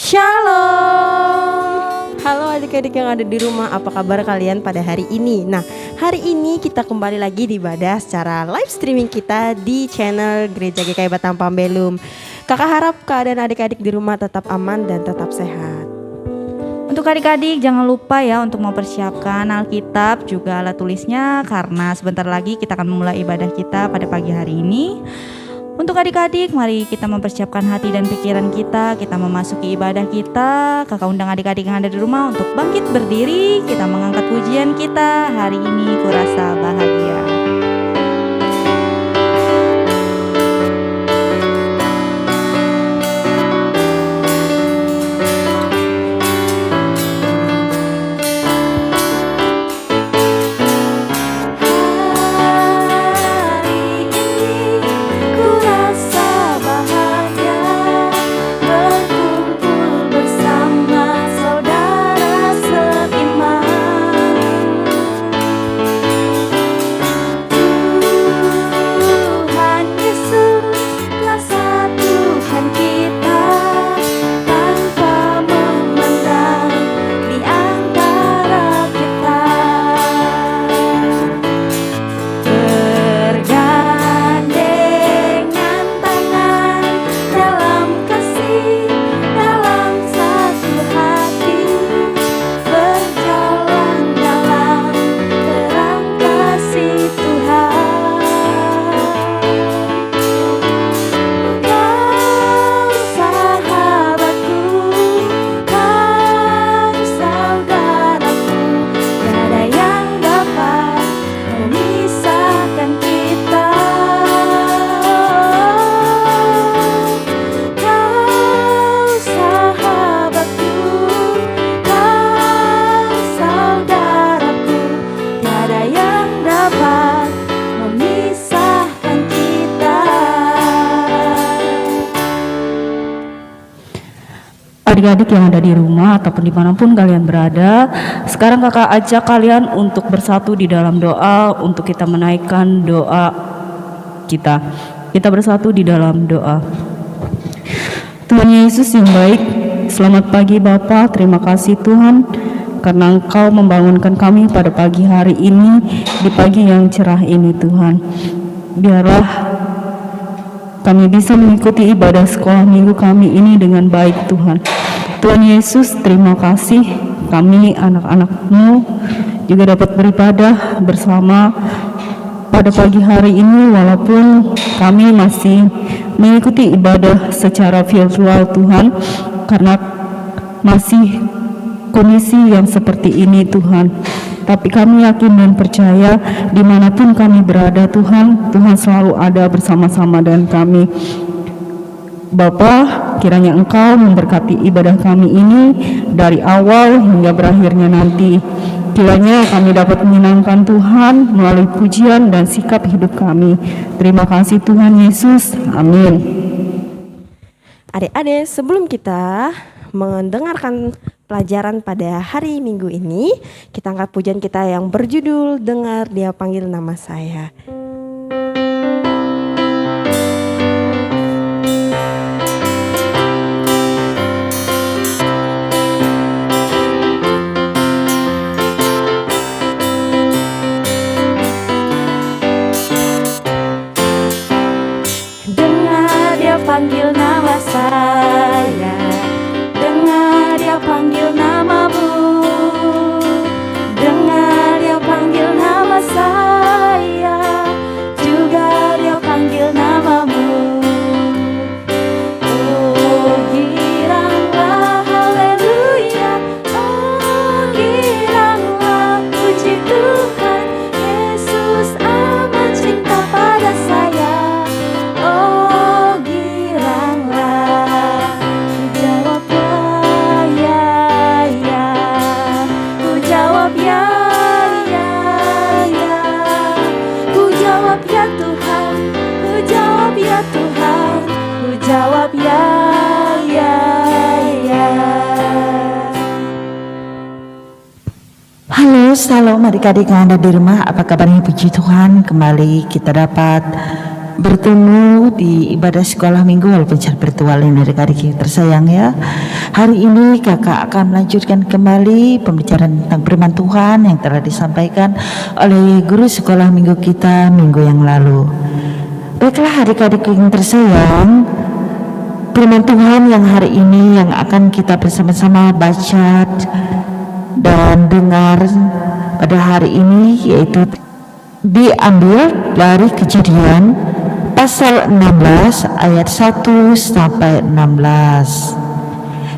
Shalom. Halo adik-adik yang ada di rumah, apa kabar kalian pada hari ini? Nah, hari ini kita kembali lagi di ibadah secara live streaming kita di channel Gereja GKI Batam Pambelum. Kakak harap keadaan adik-adik di rumah tetap aman dan tetap sehat. Untuk adik-adik jangan lupa ya untuk mempersiapkan Alkitab juga alat tulisnya, karena sebentar lagi kita akan memulai ibadah kita pada pagi hari ini. Untuk adik-adik, mari kita mempersiapkan hati dan pikiran kita memasuki ibadah kita. Kakak undang adik-adik yang ada di rumah untuk bangkit berdiri, kita mengangkat pujian kita. Hari ini kurasa bahagia. Adik-adik yang ada di rumah ataupun dimanapun kalian berada, sekarang kakak ajak kalian untuk bersatu di dalam doa untuk kita menaikkan doa kita. Kita bersatu di dalam doa. Tuhan Yesus yang baik, selamat pagi Bapa. Terima kasih Tuhan karena Engkau membangunkan kami pada pagi hari ini, di pagi yang cerah ini Tuhan. Biarlah kami bisa mengikuti ibadah sekolah minggu kami ini dengan baik Tuhan. Tuhan Yesus, terima kasih kami anak-anak-Mu juga dapat beribadah bersama pada pagi hari ini, walaupun kami masih mengikuti ibadah secara virtual Tuhan, karena masih kondisi yang seperti ini Tuhan. Tapi kami yakin dan percaya dimanapun kami berada Tuhan, Tuhan selalu ada bersama-sama dengan kami. Bapa, kiranya Engkau memberkati ibadah kami ini dari awal hingga berakhirnya nanti. Kiranya kami dapat menyenangkan Tuhan melalui pujian dan sikap hidup kami. Terima kasih Tuhan Yesus. Amin. Adik-adik, sebelum kita mendengarkan pelajaran pada hari Minggu ini, kita angkat pujian kita yang berjudul Dengar Dia Panggil Nama Saya. Dengar Dia panggil nama saya, dengar Dia panggil namamu, dengar Dia panggil nama saya, juga Dia panggil namamu. Oh giranglah haleluya, oh giranglah puji Tuhan, Yesus amat cinta pada saya. Oh giranglah, ku jawab ya, ku jawab ya, ku jawab ya Tuhan, ku jawab ya Tuhan, ku jawab ya. Halo, salam adik-adik yang ada di rumah. Apa kabarnya? Puji Tuhan, kembali kita dapat bertemu di ibadah sekolah minggu walaupun secara virtual ini adik-adik tersayang ya. Hari ini kakak akan melanjutkan kembali pembicaraan tentang firman Tuhan yang telah disampaikan oleh guru sekolah minggu kita minggu yang lalu. Baiklah adik-adik yang tersayang, firman Tuhan yang hari ini yang akan kita bersama-sama baca dan dengar pada hari ini yaitu diambil dari Kejadian pasal 16 ayat 1 sampai 16.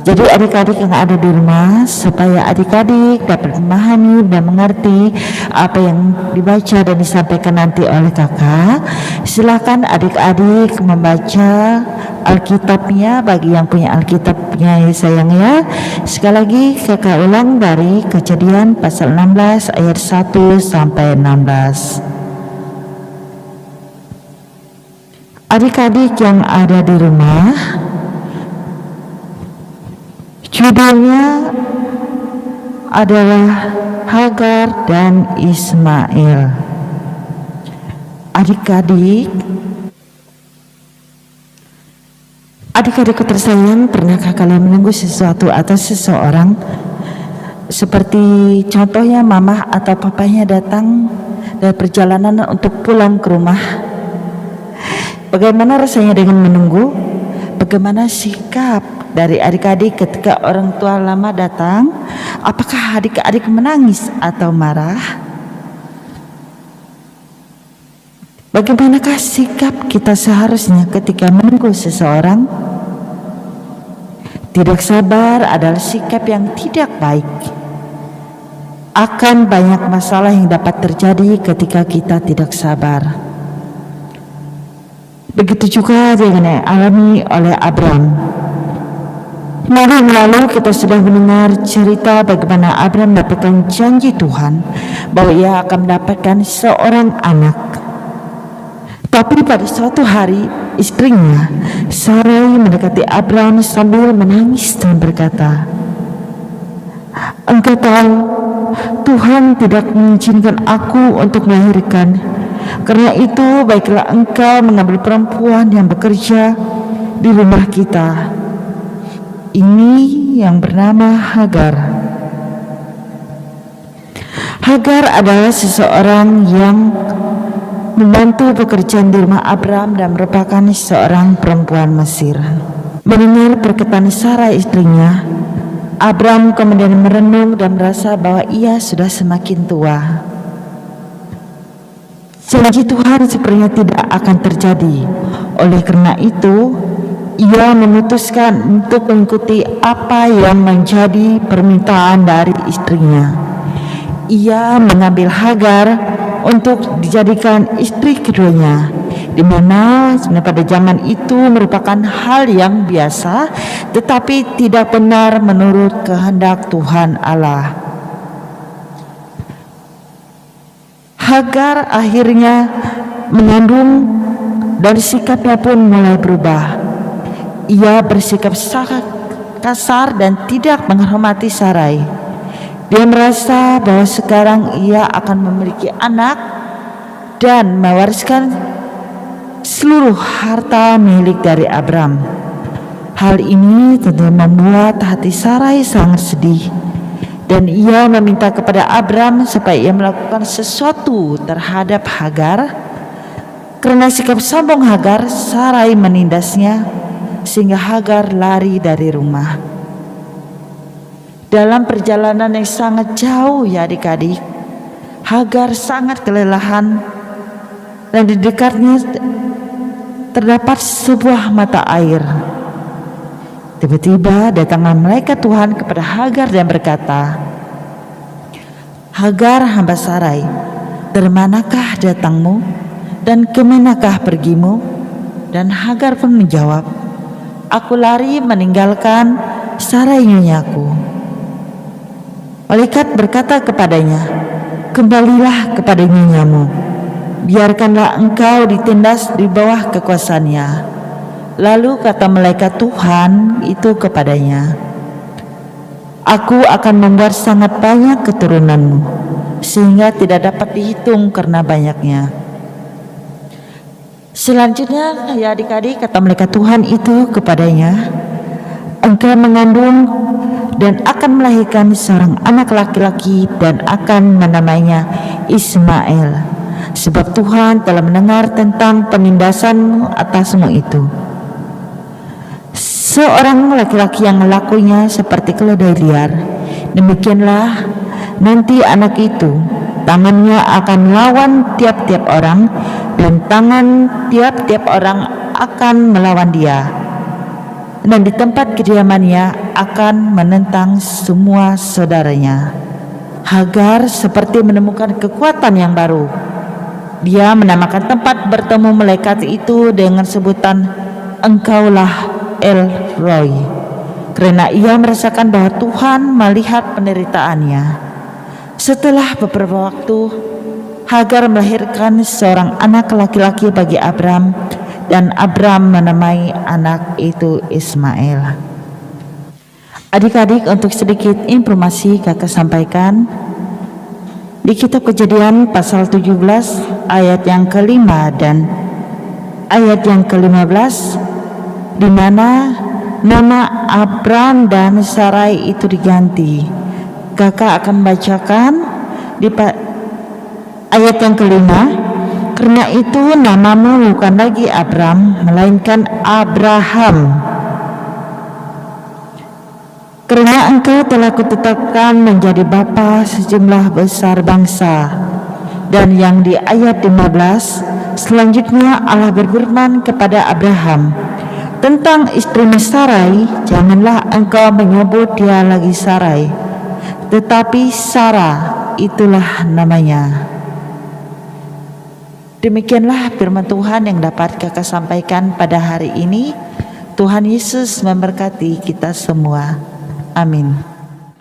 Jadi adik-adik yang ada di rumah, supaya adik-adik dapat memahami dan mengerti apa yang dibaca dan disampaikan nanti oleh kakak, silakan adik-adik membaca Alkitabnya bagi yang punya Alkitabnya ya sayang ya. Sekali lagi kakak ulang dari Kejadian pasal 16 ayat 1 sampai 16. Adik-adik yang ada di rumah, judulnya adalah Hagar dan Ismail. Adik-adik tersayang, pernahkah kalian menunggu sesuatu atau seseorang? Seperti contohnya mama atau papanya datang dari perjalanan untuk pulang ke rumah. Bagaimana rasanya dengan menunggu? Bagaimana sikap dari adik-adik ketika orang tua lama datang? Apakah adik-adik menangis atau marah? Bagaimanakah sikap kita seharusnya ketika menunggu seseorang? Tidak sabar adalah sikap yang tidak baik. Akan banyak masalah yang dapat terjadi ketika kita tidak sabar. Begitu juga dengan yang alami oleh Abram. Minggu yang lalu kita sudah mendengar cerita bagaimana Abram mendapatkan janji Tuhan bahwa ia akan mendapatkan seorang anak. Tapi pada suatu hari istrinya Sarai mendekati Abram sambil menangis dan berkata, "Engkau tahu Tuhan tidak mengizinkan aku untuk melahirkan. Karena itu baiklah engkau mengambil perempuan yang bekerja di rumah kita. Ini yang bernama Hagar." Hagar adalah seseorang yang membantu pekerjaan di rumah Abram dan merupakan seorang perempuan Mesir. Mendengar perkataan Sarai istrinya, Abram kemudian merenung dan merasa bahwa ia sudah semakin tua. Janji Tuhan sepertinya tidak akan terjadi. Oleh karena itu, ia memutuskan untuk mengikuti apa yang menjadi permintaan dari istrinya. Ia mengambil Hagar untuk dijadikan istri keduanya, di mana sebenarnya pada zaman itu merupakan hal yang biasa, tetapi tidak benar menurut kehendak Tuhan Allah. Hagar akhirnya mengandung dan sikapnya pun mulai berubah. Ia bersikap sangat kasar dan tidak menghormati Sarai. Dia merasa bahwa sekarang ia akan memiliki anak dan mewariskan seluruh harta milik dari Abram. Hal ini tentu membuat hati Sarai sangat sedih. Dan ia meminta kepada Abram supaya ia melakukan sesuatu terhadap Hagar. Karena sikap sombong Hagar, Sarai menindasnya sehingga Hagar lari dari rumah. Dalam perjalanan yang sangat jauh ya adik-adik, Hagar sangat kelelahan dan di dekatnya terdapat sebuah mata air. Tiba-tiba datanglah malaikat Tuhan kepada Hagar dan berkata, "Hagar hamba Sarai, dari manakah datangmu dan kemanakah pergimu?" Dan Hagar pun menjawab, "Aku lari meninggalkan Sarai nyonyaku." Malaikat berkata kepadanya, "Kembalilah kepada nyonyamu, biarkanlah engkau ditindas di bawah kekuasaannya." Lalu kata malaikat Tuhan itu kepadanya, "Aku akan membuat sangat banyak keturunanmu, sehingga tidak dapat dihitung karena banyaknya." Selanjutnya ya adik-adik, kata malaikat Tuhan itu kepadanya, engkau mengandung dan akan melahirkan seorang anak laki-laki dan akan menamainya Ismail, sebab Tuhan telah mendengar tentang penindasanmu atasmu itu. Seorang laki-laki yang melakukannya seperti keledai liar, demikianlah nanti anak itu tangannya akan melawan tiap-tiap orang, dan tangan tiap-tiap orang akan melawan dia, dan di tempat kediamannya akan menentang semua saudaranya. Hagar seperti menemukan kekuatan yang baru. Dia menamakan tempat bertemu malaikat itu dengan sebutan engkaulah El Roy, karena ia merasakan bahwa Tuhan melihat penderitaannya. Setelah beberapa waktu, Hagar melahirkan seorang anak laki-laki bagi Abram, dan Abram menamai anak itu Ismail. Adik-adik, untuk sedikit informasi kakak sampaikan, di kitab Kejadian pasal 17 ayat yang ke-5 dan ayat yang ke-15, di mana nama Abram dan Sarai itu diganti. Kakak akan bacakan di ayat yang ke-5. Karena itu namamu bukan lagi Abram, melainkan Abraham, karena engkau telah kutetapkan menjadi bapa sejumlah besar bangsa. Dan yang di ayat 15 selanjutnya Allah berfirman kepada Abraham tentang istrimu Sarai, janganlah engkau menyebut dia lagi Sarai, tetapi Sarah itulah namanya. Demikianlah firman Tuhan yang dapat kakak sampaikan pada hari ini. Tuhan Yesus memberkati kita semua. Amin.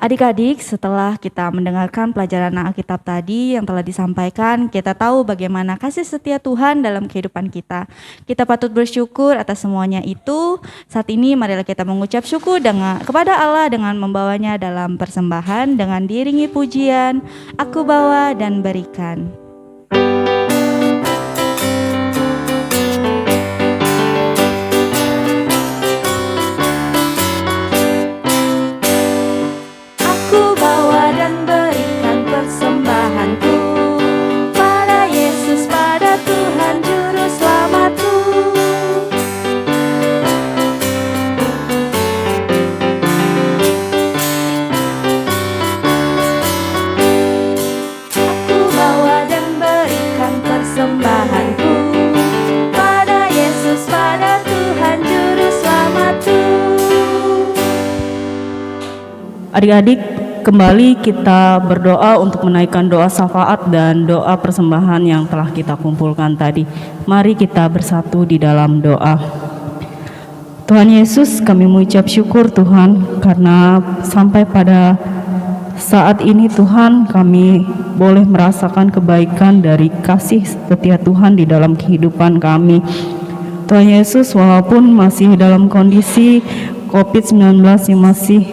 Adik-adik, setelah kita mendengarkan pelajaran Alkitab tadi yang telah disampaikan, kita tahu bagaimana kasih setia Tuhan dalam kehidupan kita. Kita patut bersyukur atas semuanya itu. Saat ini marilah kita mengucap syukur kepada Allah dengan membawanya dalam persembahan dengan diiringi pujian, Aku bawa dan berikan. Adik-adik, kembali kita berdoa untuk menaikkan doa syafaat dan doa persembahan yang telah kita kumpulkan tadi. Mari kita bersatu di dalam doa. Tuhan Yesus, kami mengucap syukur Tuhan, karena sampai pada saat ini Tuhan kami boleh merasakan kebaikan dari kasih setia Tuhan di dalam kehidupan kami. Tuhan Yesus, walaupun masih dalam kondisi COVID-19 yang masih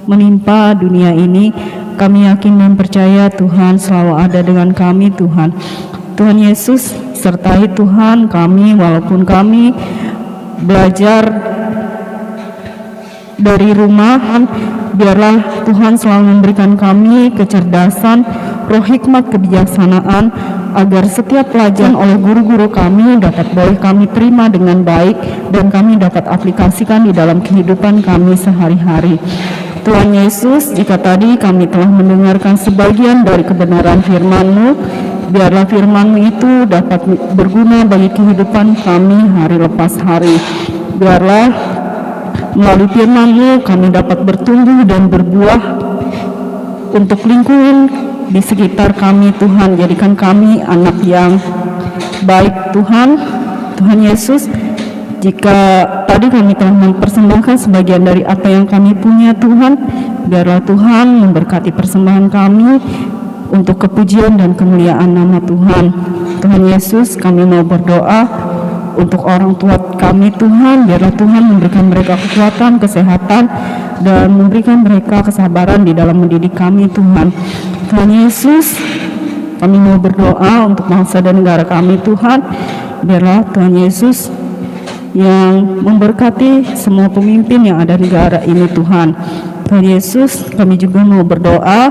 menimpa dunia ini, kami yakin dan percaya Tuhan selalu ada dengan kami Tuhan. Tuhan Yesus, sertai Tuhan kami walaupun kami belajar dari rumah, biarlah Tuhan selalu memberikan kami kecerdasan, roh hikmat, kebijaksanaan, agar setiap pelajaran oleh guru-guru kami dapat boleh kami terima dengan baik dan kami dapat aplikasikan di dalam kehidupan kami sehari-hari. Tuhan Yesus, jika tadi kami telah mendengarkan sebagian dari kebenaran firman-Mu, biarlah firman-Mu itu dapat berguna bagi kehidupan kami hari lepas hari. Biarlah melalui firman-Mu kami dapat bertumbuh dan berbuah untuk lingkungan di sekitar kami Tuhan. Jadikan kami anak yang baik Tuhan. Tuhan Yesus, jika tadi kami telah mempersembahkan sebagian dari apa yang kami punya Tuhan, biarlah Tuhan memberkati persembahan kami untuk kepujian dan kemuliaan nama Tuhan. Tuhan Yesus, kami mau berdoa untuk orang tua kami Tuhan, biarlah Tuhan memberikan mereka kekuatan, kesehatan, dan memberikan mereka kesabaran di dalam mendidik kami Tuhan. Tuhan Yesus, Kami mau berdoa untuk bangsa dan negara kami Tuhan. Biarlah Tuhan Yesus yang memberkati semua pemimpin yang ada di negara ini Tuhan. Tuhan Yesus, kami juga mau berdoa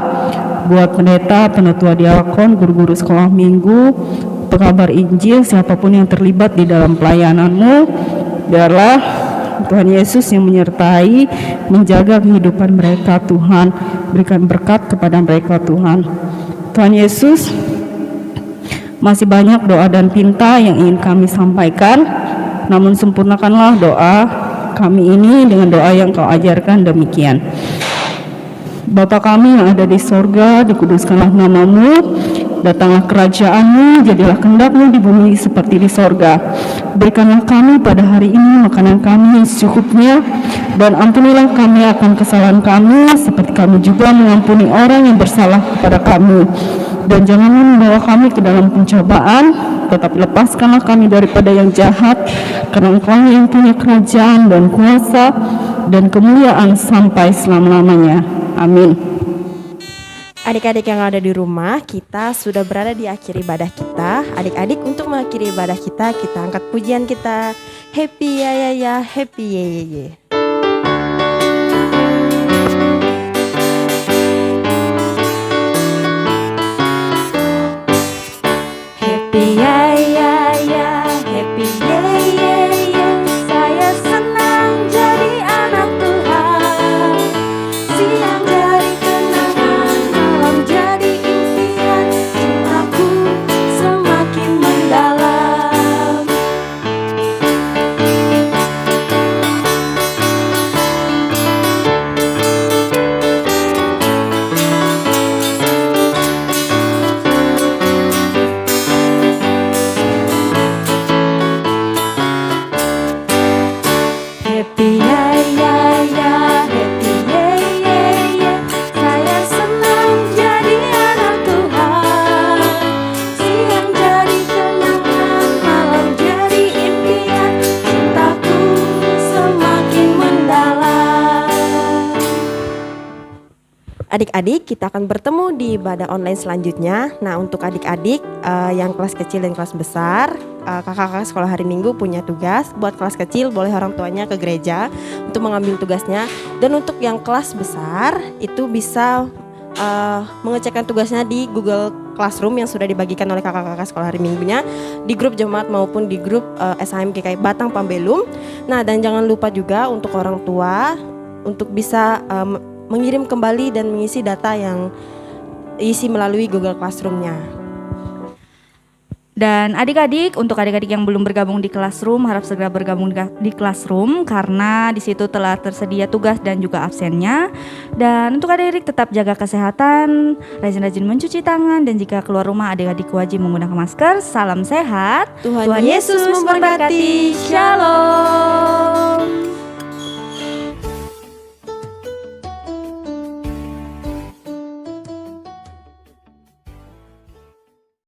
buat pendeta, penatua diakon, guru-guru sekolah minggu, pekabar Injil, siapapun yang terlibat di dalam pelayanan-Mu. Biarlah Tuhan Yesus yang menyertai, menjaga kehidupan mereka Tuhan. Berikan berkat kepada mereka Tuhan. Tuhan Yesus, masih banyak doa dan pinta yang ingin kami sampaikan, namun sempurnakanlah doa kami ini dengan doa yang Kau ajarkan demikian. Bapa kami yang ada di sorga, dikuduskanlah nama-Mu, datanglah kerajaan-Mu, jadilah kehendak-Mu di bumi seperti di sorga. Berikanlah kami pada hari ini makanan kami yang secukupnya, dan ampunilah kami akan kesalahan kami, seperti kami juga mengampuni orang yang bersalah kepada kami. Dan janganlah membawa kami ke dalam pencobaan, tetapi lepaskanlah kami daripada yang jahat, karena Engkau yang punya kerajaan dan kuasa dan kemuliaan sampai selama-lamanya. Amin. Adik-adik yang ada di rumah, kita sudah berada di akhir ibadah kita. Adik-adik, untuk mengakhiri ibadah kita angkat pujian kita. Happy ya ya ya, happy ye ye ye. Happy ya ya ya, happy ye ye ye. Saya senang jadi anak Tuhan. Siang jadi kenangan, malam jadi impian. Cintaku semakin mendalam. Happy ya ya ya, happy ye ye ye. Saya senang jadi anak Tuhan. Siang jadi kenangan, malam jadi impian. Cintaku semakin mendalam. Adik-adik, kita akan bertemu di ibadah online selanjutnya. Nah, untuk adik-adik yang kelas kecil dan kelas besar, kakak-kakak sekolah hari Minggu punya tugas. Buat kelas kecil boleh orang tuanya ke gereja untuk mengambil tugasnya. Dan untuk yang kelas besar itu bisa mengecekkan tugasnya di Google Classroom yang sudah dibagikan oleh kakak-kakak sekolah hari Minggunya di grup jemaat maupun di grup SHM GKI Batang Pambelum. Nah, dan jangan lupa juga untuk orang tua untuk bisa mengirim kembali dan mengisi data yang isi melalui Google Classroom-nya. Dan adik-adik, untuk adik-adik yang belum bergabung di Classroom, harap segera bergabung di Classroom karena di situ telah tersedia tugas dan juga absennya. Dan untuk adik-adik tetap jaga kesehatan, rajin-rajin mencuci tangan, dan jika keluar rumah adik-adik wajib menggunakan masker. Salam sehat. Tuhan Yesus memberkati. Shalom.